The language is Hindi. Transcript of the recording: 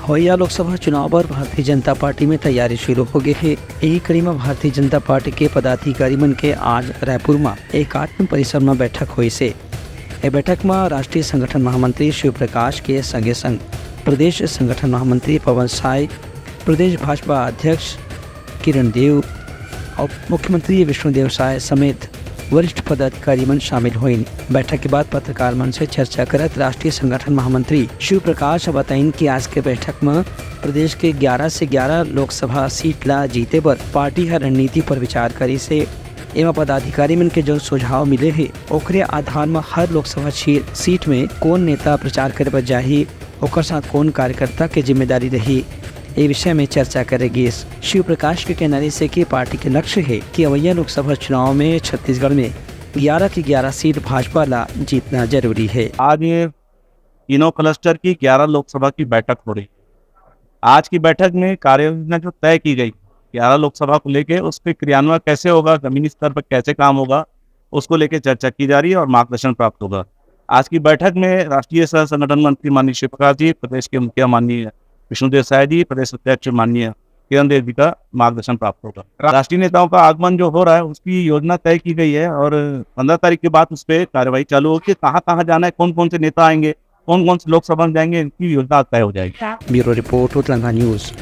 होया लोकसभा चुनाव पर भारतीय जनता पार्टी में तैयारी शुरू हो गई है। यही कड़ी में भारतीय जनता पार्टी के पदाधिकारी मन के आज रायपुर में एकात्म परिसर में बैठक हुई से। ये बैठक में राष्ट्रीय संगठन महामंत्री शिव प्रकाश के संगे संग प्रदेश संगठन महामंत्री पवन साय, प्रदेश भाजपा अध्यक्ष किरण देव और मुख्यमंत्री विष्णुदेव साय समेत वरिष्ठ पदाधिकारी मन शामिल हुए। बैठक के बाद पत्रकार मन से चर्चा करत राष्ट्रीय संगठन महामंत्री शिव प्रकाश बताइन कि आज के बैठक में प्रदेश के 11 से 11 लोकसभा सीट ला जीते पर पार्टी हर रणनीति पर विचार करी से। एवं पदाधिकारी मन के जो सुझाव मिले है ओकरे आधार में हर लोकसभा सीट में कौन नेता प्रचार करे पर जाही, ओकर साथ कौन कार्यकर्ता के जिम्मेदारी रही, ये विषय में चर्चा करेगी। शिव प्रकाश के कहने से कि पार्टी के लक्ष्य है कि अवैया लोकसभा चुनाव में छत्तीसगढ़ में 11 की 11 सीट भाजपा ला जीतना जरूरी है। आज ये तीनों क्लस्टर की 11 लोकसभा की बैठक हो रही। आज की बैठक में कार्ययोजना जो तय की गई 11 लोकसभा को लेके उस पर क्रियान्वयन कैसे होगा, जमीनी स्तर पर कैसे काम होगा, उसको लेके चर्चा की जा रही है और मार्गदर्शन प्राप्त होगा। आज की बैठक में राष्ट्रीय सह संगठन मंत्री माननीय शिव प्रकाश जी, प्रदेश के मुखिया माननीय विष्णुदेव साय जी, प्रदेश अध्यक्ष माननीय किरण देव जी का मार्गदर्शन प्राप्त होगा। राष्ट्रीय नेताओं का आगमन जो हो रहा है उसकी योजना तय की गई है और 15 तारीख के बाद उस पर कार्यवाही चालू होगी। कहाँ कहाँ जाना है, कौन कौन से नेता आएंगे, कौन कौन से लोकसभा में जाएंगे, इनकी योजना तय हो जाएगी। Bureau report, Telangana news.